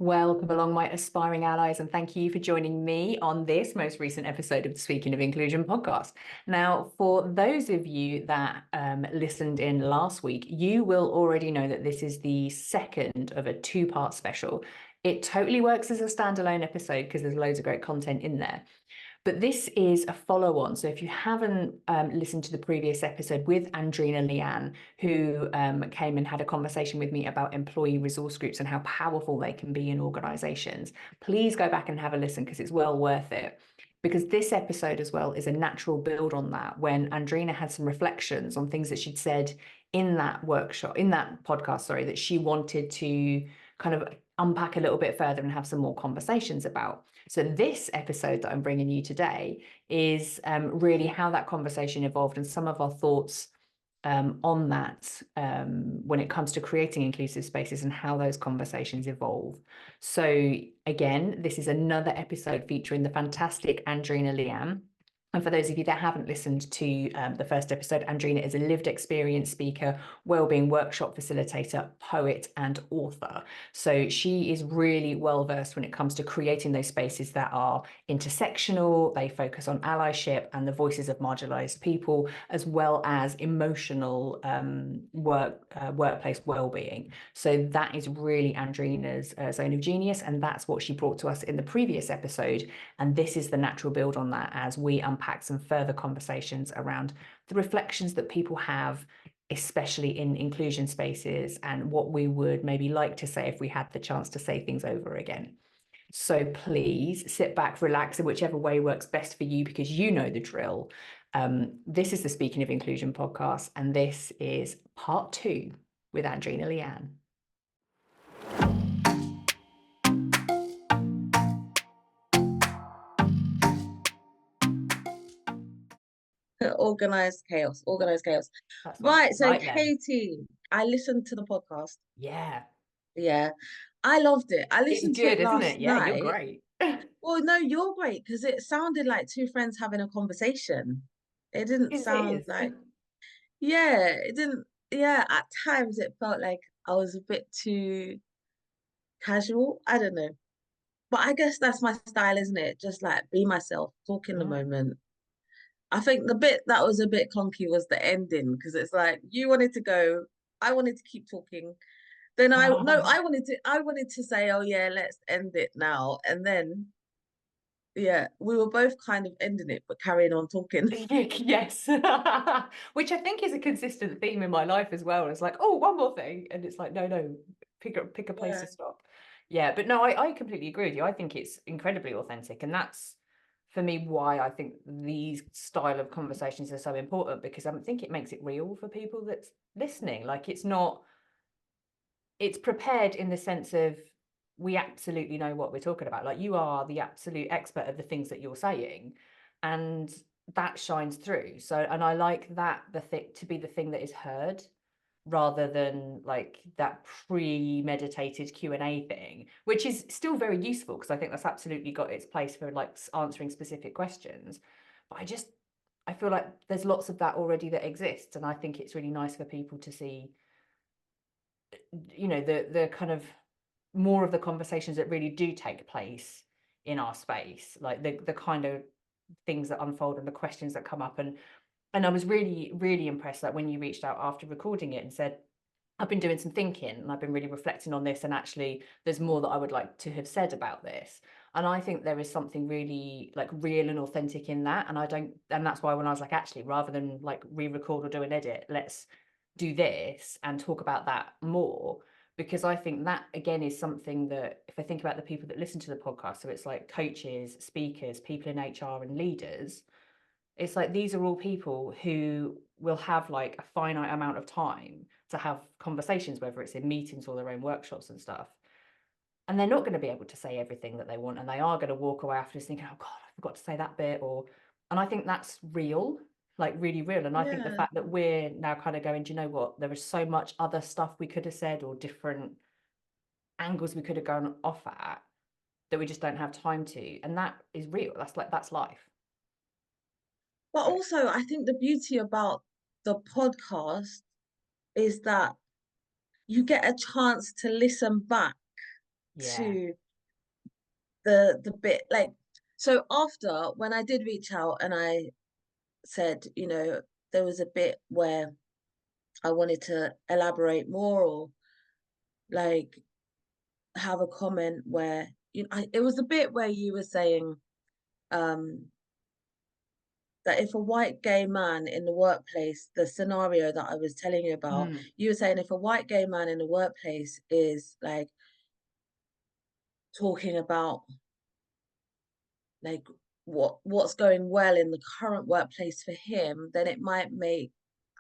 Welcome along, my aspiring allies, and thank you for joining me on this most recent episode of the Speaking of Inclusion podcast. Now, for those of you that listened in last week, you will already know that this is the second of a two-part special. It totally works as a standalone episode because there's loads of great content in there. But this is a follow-on. So if you haven't listened to the previous episode with Andreena Leeanne, who came and had a conversation with me about employee resource groups and how powerful they can be in organizations, please go back and have a listen because it's well worth it. Because this episode as well is a natural build on that, when Andreena had some reflections on things that she'd said in that workshop, in that podcast, sorry, that she wanted to kind of unpack a little bit further and have some more conversations about. So this episode that I'm bringing you today is really how that conversation evolved and some of our thoughts on that when it comes to creating inclusive spaces and how those conversations evolve. So again, this is another episode featuring the fantastic Andreena Leeanne. And for those of you that haven't listened to the first episode, Andreena is a lived experience speaker, wellbeing workshop facilitator, poet, and author. So she is really well versed when it comes to creating those spaces that are intersectional. They focus on allyship and the voices of marginalized people, as well as emotional workplace wellbeing. So that is really Andreena's zone of genius, and that's what she brought to us in the previous episode. And this is the natural build on that as we unpack some further conversations around the reflections that people have, especially in inclusion spaces, and what we would maybe like to say if we had the chance to say things over again. So please sit back, relax in whichever way works best for you, because you know the drill. This is the Speaking of Inclusion podcast, and this is part 2 with Andreena Leeanne. Organized chaos. Right, so Katie, I listened to the podcast. Yeah, I loved it. I listened to it last night. Yeah, you're great. Well, no, you're great, because it sounded like two friends having a conversation. It didn't sound like, it didn't, at times it felt like I was a bit too casual. I don't know. But I guess that's my style, isn't it? Just like be myself, talk in the moment. I think the bit that was a bit clunky was the ending, because it's like you wanted to go, I wanted to keep talking. Then I wanted to say, oh yeah, let's end it now. And then we were both kind of ending it, but carrying on talking. Yes. Which I think is a consistent theme in my life as well. It's like, oh, one more thing. And it's like, no, pick a place to stop. Yeah, but no, I completely agree with you. I think it's incredibly authentic. And that's, for me, why I think these style of conversations are so important, because I think it makes it real for people that's listening. Like, it's prepared in the sense of we absolutely know what we're talking about. Like, you are the absolute expert of the things that you're saying, and that shines through. So, and I like that to be the thing that is heard, rather than like that premeditated Q&A thing, which is still very useful, because I think that's absolutely got its place for like answering specific questions. But I feel like there's lots of that already that exists, and I think it's really nice for people to see, you know, the kind of more of the conversations that really do take place in our space, like the kind of things that unfold and the questions that come up. And I was really, really impressed that when you reached out after recording it and said, I've been doing some thinking and I've been really reflecting on this, and actually there's more that I would like to have said about this. And I think there is something really like real and authentic in that. And that's why when I was like, actually, rather than like re-record or do an edit, let's do this and talk about that more. Because I think that again is something that, if I think about the people that listen to the podcast, so it's like coaches, speakers, people in HR and leaders, it's like these are all people who will have like a finite amount of time to have conversations, whether it's in meetings or their own workshops and stuff. And they're not going to be able to say everything that they want, and they are going to walk away after this thinking, oh God, I forgot to say that bit. And I think that's real, like really real. And I think the fact that we're now kind of going, do you know what, there is so much other stuff we could have said, or different angles we could have gone off at, that we just don't have time to. And that is real. That's life. But also, I think the beauty about the podcast is that you get a chance to listen back to the bit, like, so after, when I did reach out and I said, you know, there was a bit where I wanted to elaborate more, or like have a comment where, you know, it was a bit where you were saying um that if a white gay man in the workplace, the scenario that I was telling you about, you were saying if a white gay man in the workplace is like talking about like what's going well in the current workplace for him, then it might make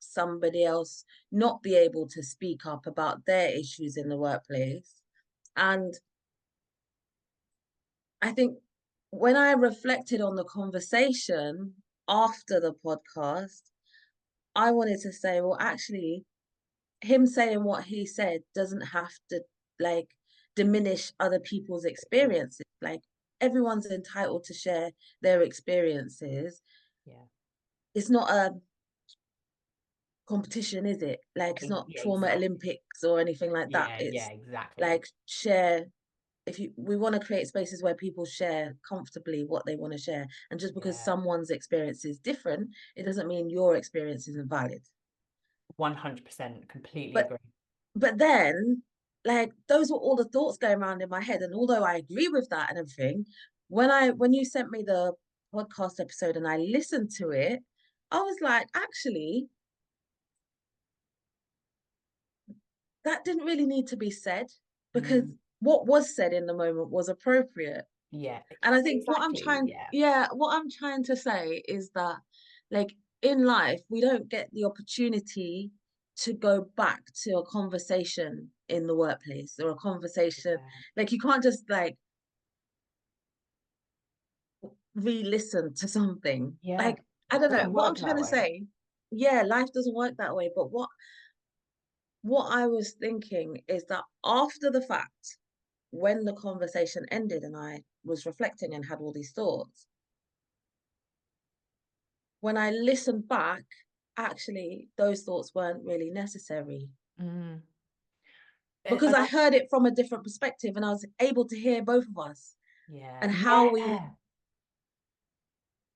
somebody else not be able to speak up about their issues in the workplace. And I think when I reflected on the conversation after the podcast, I wanted to say, well, actually, him saying what he said doesn't have to like diminish other people's experiences. Like, everyone's entitled to share their experiences. Yeah. It's not a competition, is it? Like, it's not Yeah, trauma exactly. Olympics or anything like that. Yeah, It's exactly. like, share, if you we want to create spaces where people share comfortably what they want to share. And just because Yeah. someone's experience is different, it doesn't mean your experience isn't valid. 100%, completely But agree. then, like, those were all the thoughts going around in my head. And although I agree with that and everything, when you sent me the podcast episode and I listened to it, I was like, actually, that didn't really need to be said, because what was said in the moment was appropriate. Yeah, And I think exactly. Yeah. what I'm trying to say is that, like, in life, we don't get the opportunity to go back to a conversation in the workplace, or a conversation. Yeah. Like, you can't just like re-listen to something. Yeah. Like, I don't know Doesn't what I'm work trying that to way. say. Yeah, life doesn't work that way. But what I was thinking is that after the fact, when the conversation ended and I was reflecting and had all these thoughts, when I listened back, actually, those thoughts weren't really necessary, Mm. because And I heard it from a different perspective and I was able to hear both of us yeah, and how we, yeah.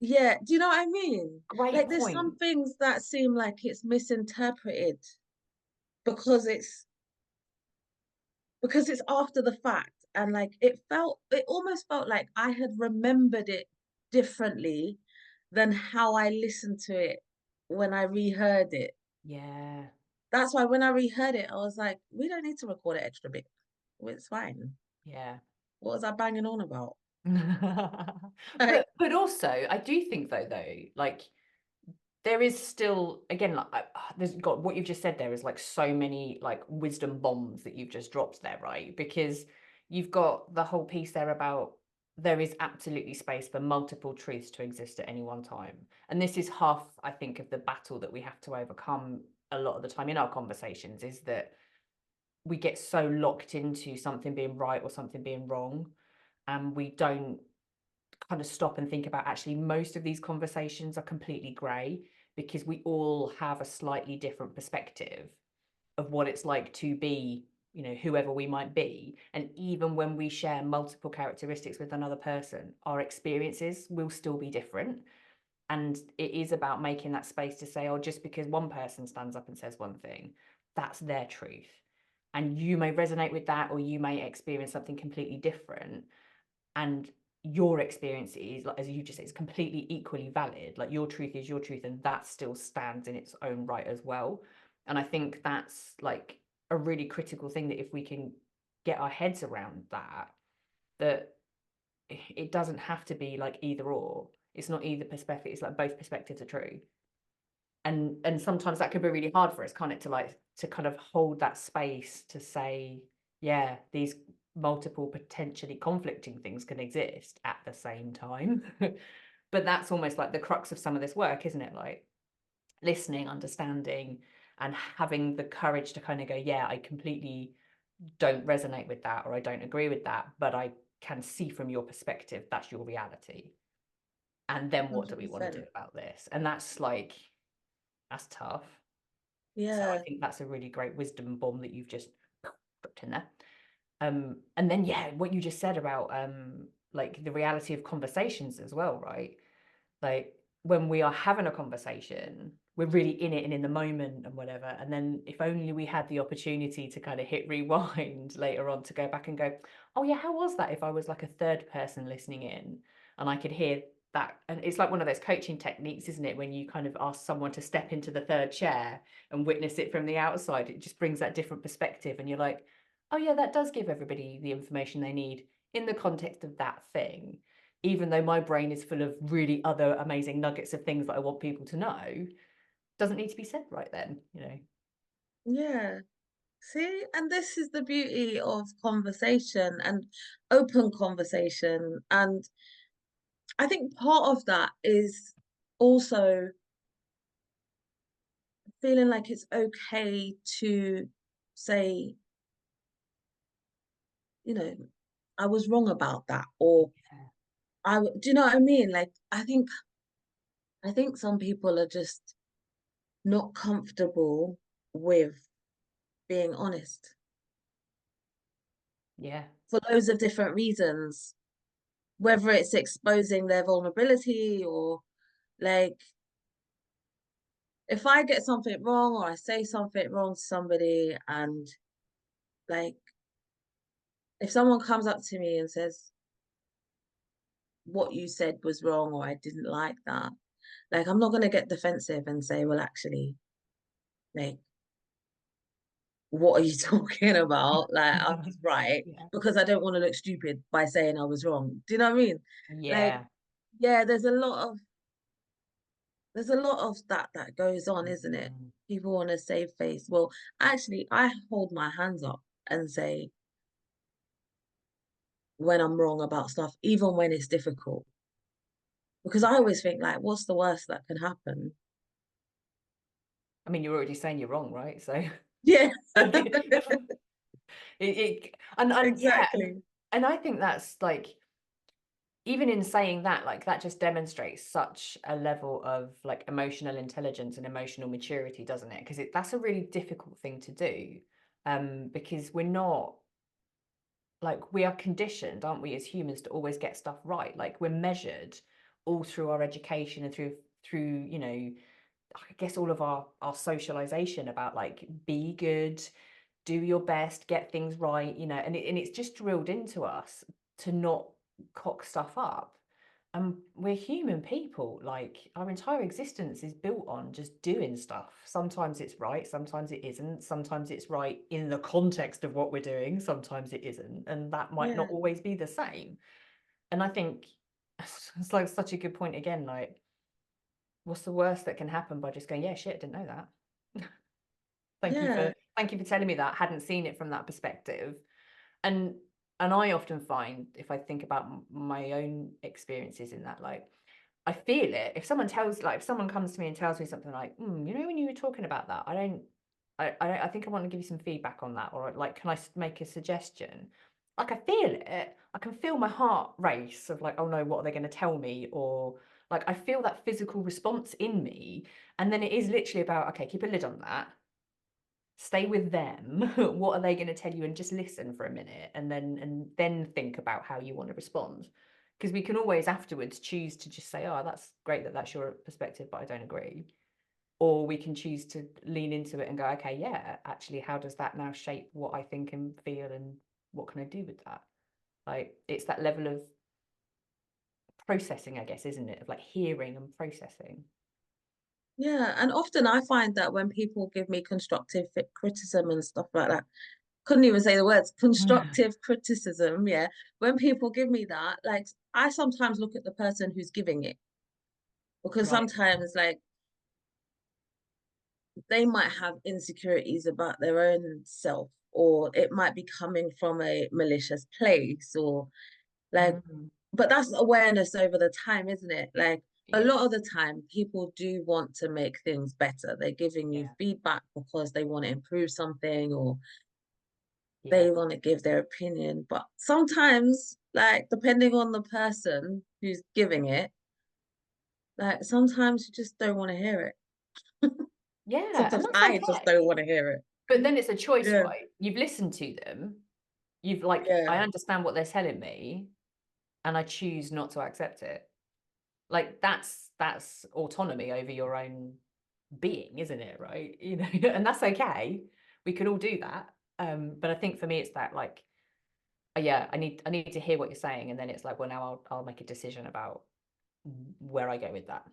yeah, do you know what I mean? Great Like, there's point. some things that seem like it's misinterpreted because it's after the fact. And like, it almost felt like I had remembered it differently than how I listened to it when I reheard it. Yeah, That's why when I reheard it, I was like, we don't need to record an extra bit. It's fine. yeah. What was I banging on about? But Like, also, I do think though, like there is still again like there's got what you've just said there is like so many like wisdom bombs that you've just dropped there, right? Because you've got the whole piece there about there is absolutely space for multiple truths to exist at any one time. And this is half, I think, of the battle that we have to overcome a lot of the time in our conversations, is that we get so locked into something being right or something being wrong, and we don't kind of stop and think about actually most of these conversations are completely grey, because we all have a slightly different perspective of what it's like to be, you know, whoever we might be. And even when we share multiple characteristics with another person, our experiences will still be different. And it is about making that space to say, oh, just because one person stands up and says one thing, that's their truth. And you may resonate with that, or you may experience something completely different. And your experience is, like, as you just said, is completely equally valid. Like, your truth is your truth, and that still stands in its own right as well. And I think that's like a really critical thing, that if we can get our heads around that, that it doesn't have to be like either or. It's not either perspective, it's like both perspectives are true. And sometimes that can be really hard for us, can't it, to like to kind of hold that space to say, yeah, these multiple potentially conflicting things can exist at the same time. But that's almost like the crux of some of this work, isn't it? Like listening, understanding, and having the courage to kind of go, yeah, I completely don't resonate with that, or I don't agree with that, but I can see from your perspective that's your reality. And then what do we want to do 100%. about this? And that's like, that's tough. So I Yeah. think that's a really great wisdom bomb that you've just dropped in there. And then, yeah, what you just said about like the reality of conversations as well, right? Like when we are having a conversation, we're really in it and in the moment and whatever. And then if only we had the opportunity to kind of hit rewind later on to go back and go, oh yeah, how was that if I was like a third person listening in and I could hear that? And it's like one of those coaching techniques, isn't it? When you kind of ask someone to step into the third chair and witness it from the outside, it just brings that different perspective. And you're like, oh yeah, that does give everybody the information they need in the context of that thing, even though my brain is full of really other amazing nuggets of things that I want people to know, doesn't need to be said right then, you know. Yeah. See, and this is the beauty of conversation and open conversation. And I think part of that is also feeling like it's okay to say, you know, I was wrong about that, or do you know what I mean? Like, I think some people are just not comfortable with being honest Yeah. for loads of different reasons, whether it's exposing their vulnerability or like if I get something wrong or I say something wrong to somebody and like if someone comes up to me and says what you said was wrong or I didn't like that, like I'm not gonna get defensive and say, well, actually, like, what are you talking about? Like I was right Yeah. because I don't want to look stupid by saying I was wrong. Do you know what I mean? Like, Yeah. yeah, there's a lot of that goes on, isn't it? People want to save face. Well, actually, I hold my hands up and say when I'm wrong about stuff, even when it's difficult. Because I always think like, what's the worst that can happen? I mean, you're already saying you're wrong, right? So Yeah, and yeah, exactly. and I think that's like, even in saying that, like that just demonstrates such a level of like emotional intelligence and emotional maturity, doesn't it? Because that's a really difficult thing to do, because we're not, like, we are conditioned, aren't we, as humans, to always get stuff right. Like we're measured all through our education and through you know, I guess all of our socialization about like be good, do your best, get things right, you know, and it's just drilled into us to not cock stuff up. And we're human people, like our entire existence is built on just doing stuff. Sometimes it's right, sometimes it isn't, sometimes it's right in the context of what we're doing, sometimes it isn't, and that might Yeah, not always be the same. And I think it's like such a good point again, like what's the worst that can happen by just going, yeah, shit, didn't know that. yeah, Thank you for telling me that. Hadn't seen it from that perspective. And I often find, if I think about my own experiences in that, like I feel it. If someone tells, like, if someone comes to me and tells me something like, you know, when you were talking about that, I think I want to give you some feedback on that, or like, can I make a suggestion? Like, I feel it. I can feel my heart race of like, oh no, what are they going to tell me? Or like, I feel that physical response in me. And then it is literally about, okay, keep a lid on that, stay with them. What are they going to tell you? And just listen for a minute, and then think about how you want to respond, because we can always afterwards choose to just say, oh, that's great that that's your perspective, but I don't agree. Or we can choose to lean into it and go, okay, yeah, actually, how does that now shape what I think and feel, and what can I do with that? Like, it's that level of processing, I guess, isn't it, of like hearing and processing. yeah. And often I find that when people give me constructive criticism and stuff like that, couldn't even say the words constructive criticism. Yeah. When people give me that, like I sometimes look at the person who's giving it because Right. sometimes like they might have insecurities about their own self, or it might be coming from a malicious place, or like, Mm. but that's awareness over the time, isn't it? Like a Yeah. lot of the time, people do want to make things better. They're giving you Yeah. feedback because they want to improve something or Yeah. they want to give their opinion. But sometimes, like, depending on the person who's giving it, like, sometimes you just don't want to hear it. Yeah. And Sometimes that's I just okay. don't want to hear it. But then it's a choice, Yeah. right? You've listened to them, You've like, I Yeah. understand what they're telling me and I choose not to accept it. Like that's autonomy over your own being, isn't it? Right? You know, and that's okay. We can all do that. But I think for me it's that like, yeah, I need to hear what you're saying, and then it's like, well, now I'll make a decision about where I go with that.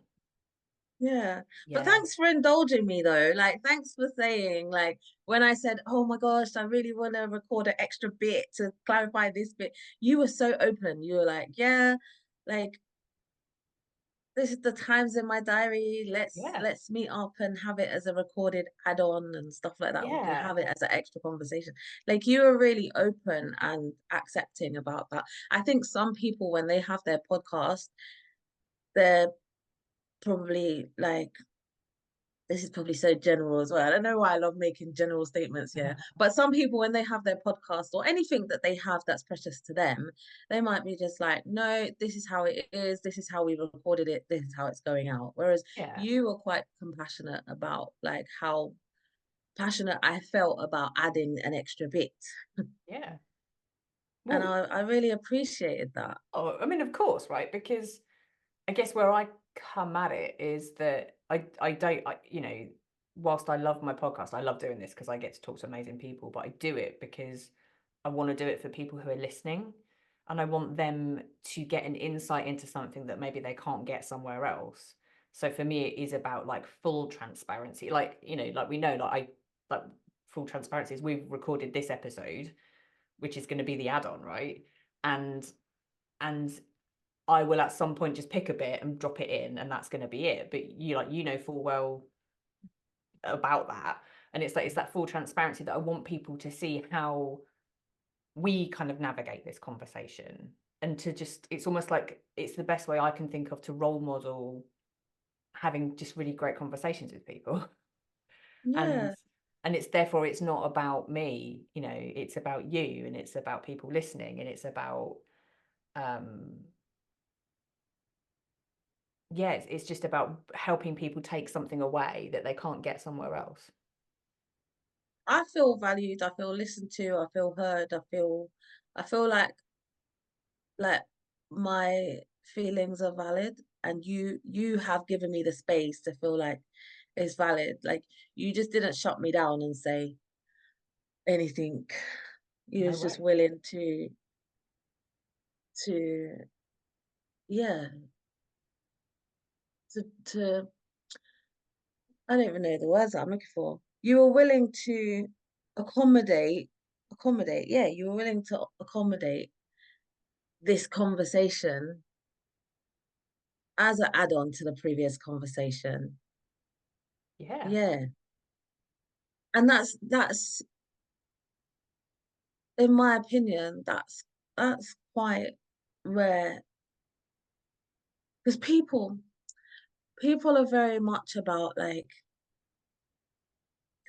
Yeah. But Yeah. thanks for indulging me though. Like, thanks for saying, like, when I said, oh my gosh, I really want to record an extra bit to clarify this bit, you were so open. You were like, yeah, like this is the times in my diary. Yeah. Let's meet up and have it as a recorded add-on and stuff like that. We can Yeah. have it as an extra conversation. Like you were really open and accepting about that. I think some people when they have their podcast, they're probably like, this is probably so general as well. I don't know why I love making general statements here, but some people, when they have their podcast or anything that they have that's precious to them, they might be just like, no, this is how it is. This is how we recorded it. This is how it's going out. Whereas Yeah. you were quite compassionate about like how passionate I felt about adding an extra bit. Yeah. And Well, I really appreciated that. oh, I mean, of course, right? Because I guess where I come at it is that I don't whilst I love my podcast, I love doing this because I get to talk to amazing people, but I do it because I want to do it for people who are listening, and I want them to get an insight into something that maybe they can't get somewhere else. So for me, it is about like full transparency. Like, like we know, like full transparency is we've recorded this episode, which is going to be the add-on, right? And and I will at some point just pick a bit and drop it in, and that's going to be it. But you know full well about that, and it's like it's that full transparency that I want people to see how we kind of navigate this conversation, and to just it's almost like it's the best way I can think of to role model having just really great conversations with people. and Yeah. and it's therefore it's not about me, it's about you, and it's about people listening, and it's about um yeah, it's just about helping people take something away that they can't get somewhere else. I feel valued, I feel listened to, I feel heard, I feel like my feelings are valid and you have given me the space to feel like it's valid. Like you just didn't shut me down and say anything. You No was just way. willing to yeah, to I don't even know the words that I'm looking for. You were willing to accommodate, yeah, you were willing to accommodate this conversation as an add-on to the previous conversation. Yeah. Yeah. And that's in my opinion, that's quite rare because people are very much about like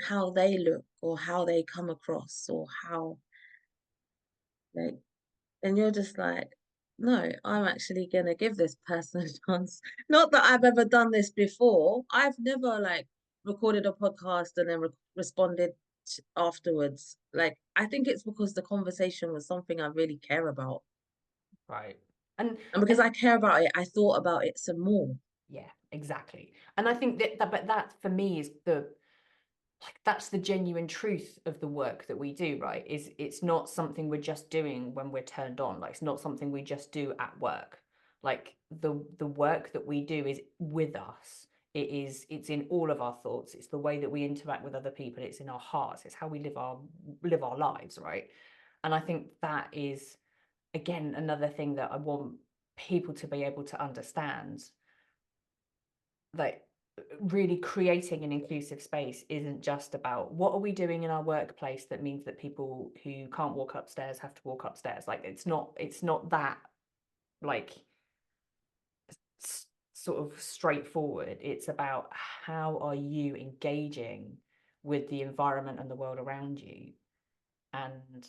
how they look or how they come across or how like and you're just like no, I'm actually gonna give this person a chance. Not that I've ever done this before. I've never like recorded a podcast and then responded afterwards. Like I think it's because the conversation was something I really care about. Right. And And because and I care about it, I thought about it some more. yeah, exactly. And I think but that for me is the like that's the genuine truth of the work that we do, right? Is it's not something we're just doing when we're turned on. Like it's not something we just do at work. Like the work that we do is with us. It's in all of our thoughts. It's the way that we interact with other people. It's in our hearts. It's how we live our lives, right? And I think that is again another thing that I want people to be able to understand, like really creating an inclusive space isn't just about what are we doing in our workplace that means that people who can't walk upstairs have to walk upstairs. Like it's not that like sort of straightforward. It's about how are you engaging with the environment and the world around you, and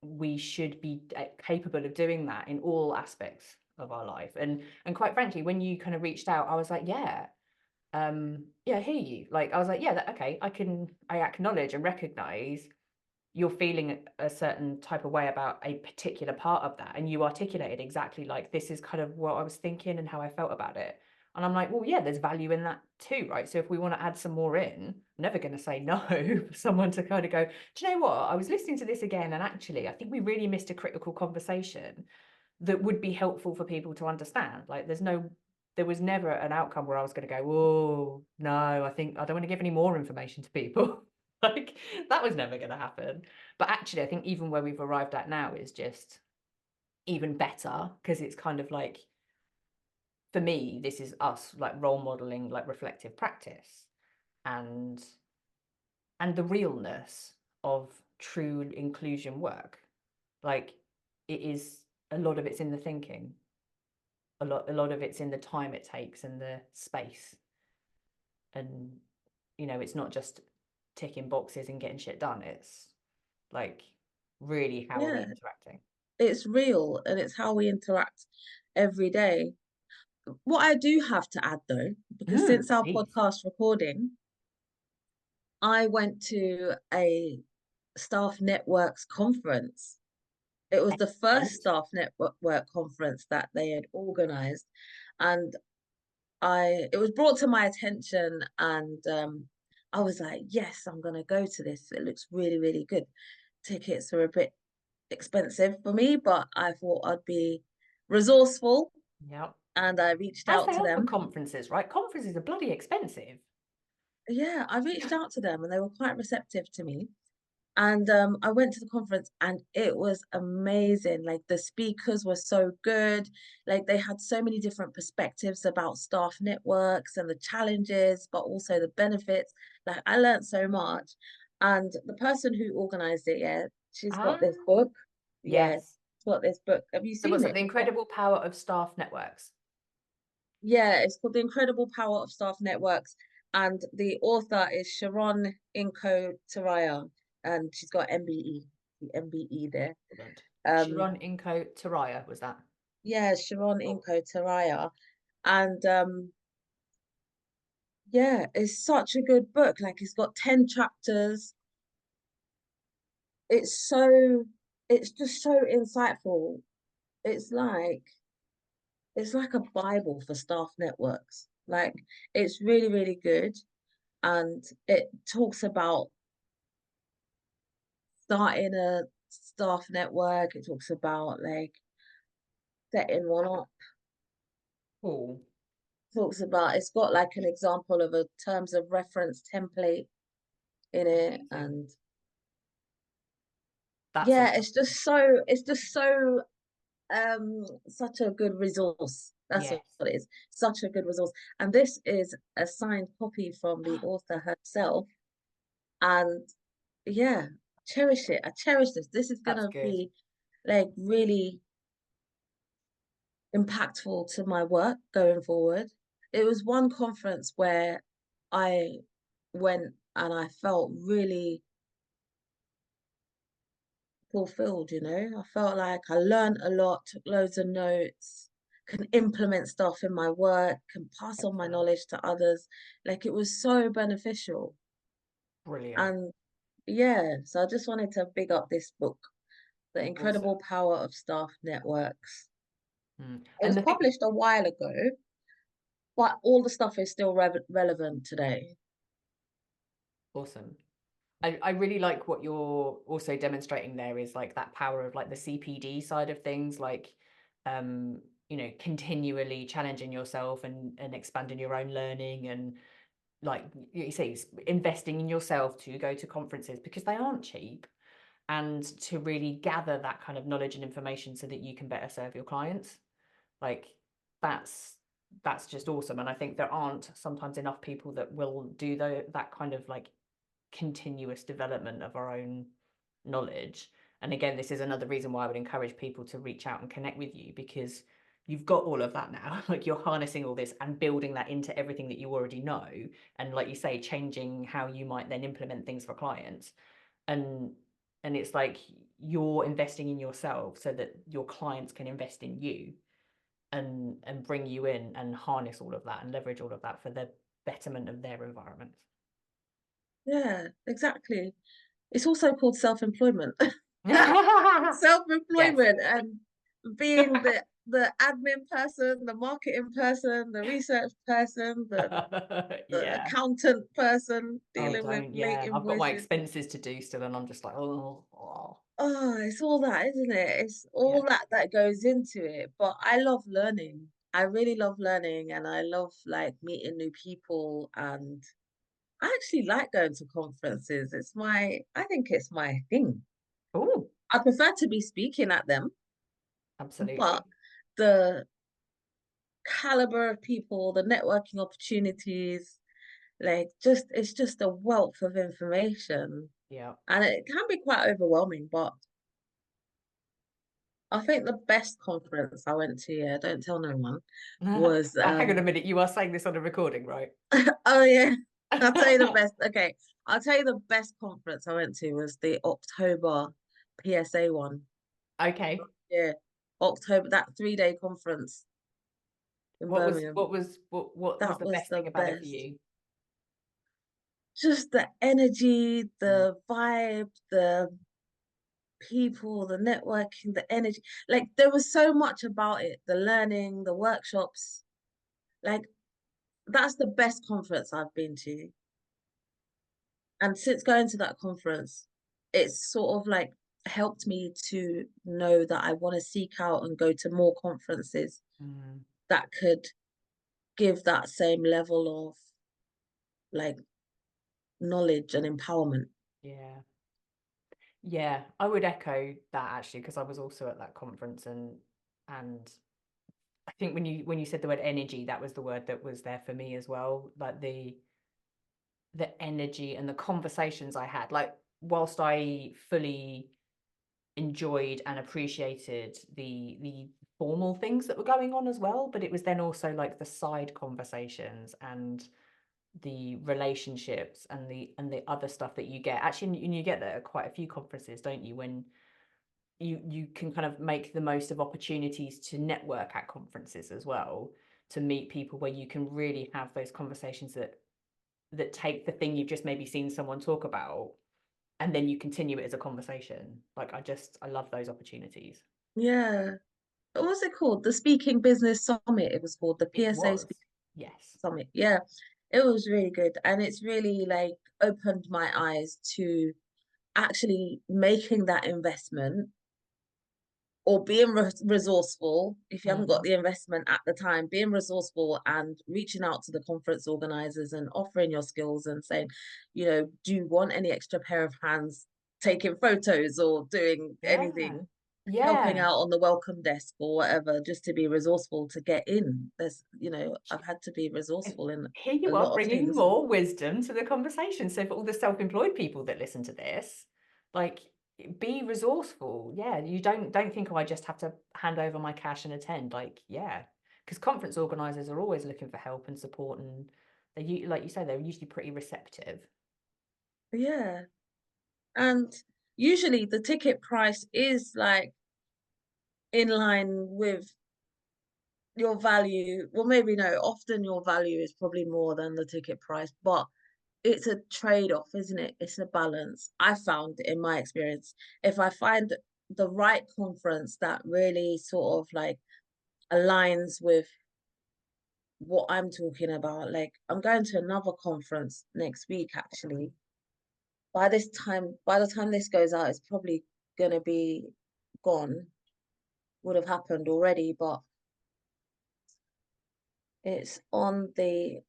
we should be capable of doing that in all aspects of our life. And quite frankly, when you kind of reached out, I was like, yeah, I hear you. Like I was like, yeah, okay, I acknowledge and recognize you're feeling a certain type of way about a particular part of that, and you articulated exactly like, this is kind of what I was thinking and how I felt about it. And I'm like, well, yeah, there's value in that too, right? So if we want to add some more in, I'm never going to say no for someone to kind of go, do you know what, I was listening to this again, and actually I think we really missed a critical conversation that would be helpful for people to understand. Like, there was never an outcome where I was going to go, oh no, I think I don't want to give any more information to people. Like, that was never going to happen. But actually, I think even where we've arrived at now is just even better, because it's kind of like, for me, this is us like role modeling like reflective practice, and the realness of true inclusion work. Like, it is, a lot of it's in the thinking, a lot of it's in the time it takes and the space, and it's not just ticking boxes and getting shit done. It's like, really, how are we Yeah, interacting? it's real and it's how we interact every day. What I do have to add though, because since our Please. podcast recording, I went to a staff networks conference. It was the first Excellent. staff network conference that they had organized, and it was brought to my attention, and I was like, yes, I'm gonna go to this. It looks really, really good. Tickets are a bit expensive for me, but I thought I'd be resourceful, Yep. and I reached As out they to are for them. conferences, right? Conferences are bloody expensive. Yeah, I reached out to them and they were quite receptive to me. And I went to the conference and it was amazing. Like the speakers were so good. Like they had so many different perspectives about staff networks and the challenges, but also the benefits. Like I learned so much. And the person who organized it, yeah, she's got Ah, this book. Yeah, yes. she's got this book. Have you So seen what's it? it The before? incredible power of staff networks. Yeah, it's called The Incredible Power of Staff Networks. And the author is Cherron Inko-Tariah, and she's got MBE, the MBE there. Excellent. Um, Cherron Inko-Tariah, was that? yeah, Cherron Cool. Inko-Tariah. And yeah, it's such a good book. Like it's got 10 chapters. It's so, it's just so insightful. It's like, it's like a Bible for staff networks. Like it's really, really good. And it talks about starting a staff network. It talks about like setting one up. Cool. Talks about it's got like an example of a terms of reference template in it, Amazing. and That's yeah, amazing. it's just so such a good resource. That's Yes. what it is. Such a good resource. And this is a signed copy from the author herself. And yeah, cherish it. I cherish this. This is That's gonna good. be like really impactful to my work going forward. It was one conference where I went and I felt really fulfilled, you know. I felt like I learned a lot, took loads of notes, can implement stuff in my work, can pass on my Excellent. knowledge to others. Like it was so beneficial. Brilliant. And yeah, so I just wanted to big up this book, The Awesome. Incredible Power of Staff Networks. It And was the thing, published a while ago, but all the stuff is still relevant today. awesome. I really like what you're also demonstrating there, is like that power of like the CPD side of things, like, um, continually challenging yourself and expanding your own learning, and like you say, investing in yourself to go to conferences because they aren't cheap, and to really gather that kind of knowledge and information so that you can better serve your clients. Like, that's just awesome. And I think there aren't sometimes enough people that will do that kind of like continuous development of our own knowledge. And again, this is another reason why I would encourage people to reach out and connect with you, because you've got all of that now. Like, you're harnessing all this and building that into everything that you already know, and like you say, changing how you might then implement things for clients. And it's like, you're investing in yourself so that your clients can invest in you, and bring you in and harness all of that and leverage all of that for the betterment of their environments. Yeah, exactly. it's also called self-employment. Yes. Self-employment and being the admin person, the marketing person, the research person, the Yeah. accountant person Oh, dealing with don't. late Yeah. I've got my invoices. expenses to do still, and I'm just like, oh. Oh, it's all that, isn't it? It's Yeah. all that goes into it. But I love learning. I really love learning, and I love like meeting new people, and I actually like going to conferences. I think it's my thing. Oh, I prefer to be speaking at them, but absolutely. the caliber of people, the networking opportunities, like just it's just a wealth of information. Yeah. And it can be quite overwhelming, but I think the best conference I went to, yeah, don't tell no one, was Hang on a minute. You are saying this on a recording, right? oh yeah, I'll tell you the best. Okay, I'll tell you the best conference I went to was the October PSA one. Okay. Yeah, October, that 3 day conference in Birmingham. What was That the was best the thing about it for best. you? Just the energy, Mm. the vibe, the people, the networking, the energy. Like there was so much about it, the learning, the workshops. Like that's the best conference I've been to. And since going to that conference, it's sort of like helped me to know that I want to seek out and go to more conferences Mm. that could give that same level of like knowledge and empowerment. Yeah. Yeah, I would echo that actually because I was also at that conference and I think when you said the word energy, that was the word that was there for me as well. Like the energy and the conversations I had. Like whilst I fully enjoyed and appreciated the formal things that were going on as well, but it was then also like the side conversations and the relationships and the other stuff that you get. Actually, and you get there at quite a few conferences, don't you, when you can kind of make the most of opportunities to network at conferences as well, to meet people where you can really have those conversations that take the thing you've just maybe seen someone talk about and then you continue it as a conversation. Like I love those opportunities. Yeah. What was it called? The Speaking Business Summit, it was called the It PSA was. Speaking Yes. Summit. Yeah. It was really good. And it's really like opened my eyes to actually making that investment or being resourceful if you haven't got Mm-hmm. the investment at the time, being resourceful and reaching out to the conference organizers and offering your skills and saying, do you want any extra pair of hands taking photos or doing Yeah. anything, helping Yeah. out on the welcome desk or whatever, just to be resourceful to get in. I've had to be And resourceful in here a you are lot of bringing things. more wisdom to the conversation. So for all the self-employed people that listen to this, like be resourceful. Yeah, you don't think, oh, I just have to hand over my cash and attend. Like, yeah, because conference organizers are always looking for help and support, and like you say, they're usually pretty receptive. Yeah. And usually the ticket price is like in line with your value. Well, maybe no, often your value is probably more than the ticket price, but it's a trade-off, isn't it? It's a balance. I found in my experience, if I find the right conference that really sort of like aligns with what I'm talking about, like I'm going to another conference next week actually. By the time this goes out, it's probably gonna be gone, would have happened already, but it's on the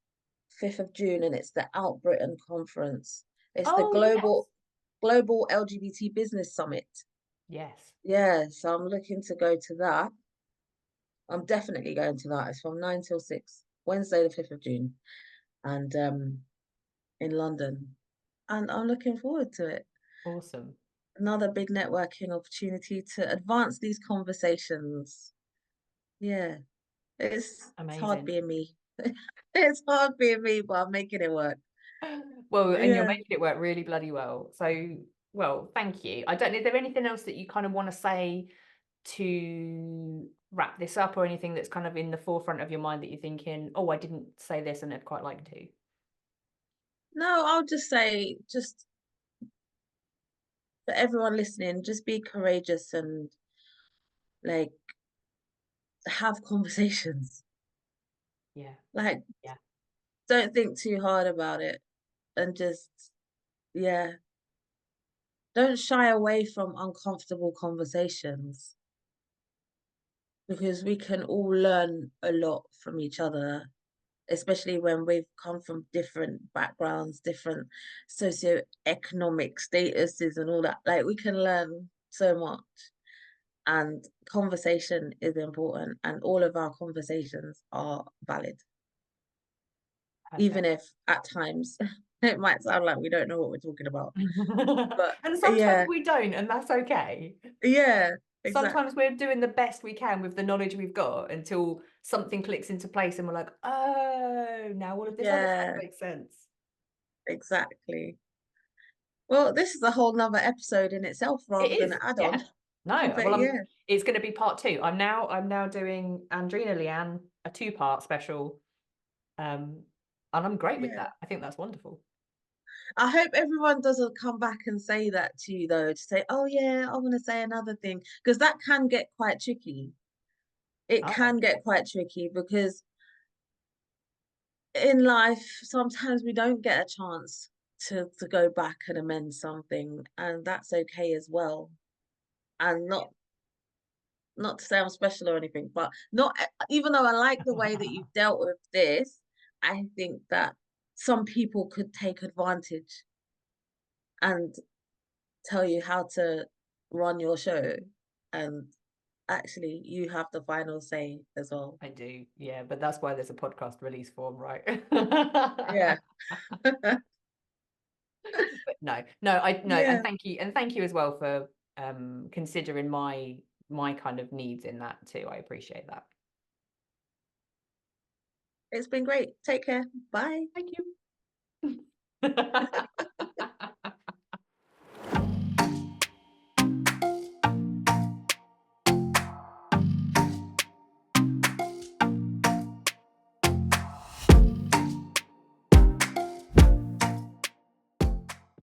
5th of June and it's the Out Britain Conference. It's the Oh yes, Global LGBT Business Summit. yes, Yeah, so I'm looking to go to that. I'm definitely going to that. It's from 9 till 6, Wednesday, the 5th of June, and in London. And I'm looking forward to it. awesome, Another big networking opportunity to advance these conversations. Yeah, it's hard amazing. being me. It's hard being me, but I'm making it work. Well, and you're Yeah. making it work really bloody well. So, well, thank you. I don't know, is there anything else that you kind of want to say to wrap this up or anything that's kind of in the forefront of your mind that you're thinking, oh, I didn't say this and I'd quite like to? No, I'll just say, just for everyone listening, just be courageous and like have conversations. Yeah. Like, Yeah. don't think too hard about it and just, yeah, don't shy away from uncomfortable conversations because we can all learn a lot from each other, especially when we've come from different backgrounds, different socioeconomic statuses and all that. Like, we can learn so much. And conversation is important, and all of our conversations are valid, even Perfect. if at times it might sound like we don't know what we're talking about. But And sometimes yeah, we don't, and that's okay. yeah, Sometimes exactly. we're doing the best we can with the knowledge we've got until something clicks into place and we're like, oh, now all of this other stuff Yeah, makes sense. exactly. Well, this is a whole nother episode in itself It rather than is, an add-on. yeah. No, But well, yeah, it's going to be part two. I'm now doing Andreena Leeanne, a two-part special. And I'm great with yeah. that. I think that's wonderful. I hope everyone doesn't come back and say that to you though, to say, oh yeah, I want to say another thing, because that can get quite tricky. It Oh, can get quite tricky because in life, sometimes we don't get a chance to go back and amend something, and that's okay as well. And not to say I'm special or anything, but not even though I like the way that you've dealt with this, I think that some people could take advantage and tell you how to run your show, and actually you have the final say as well. I do. Yeah, but that's why there's a podcast release form, right? Yeah. But no, Yeah. and thank you as well for considering my kind of needs in that too. I appreciate that. It's been great. Take care. Bye. Thank you.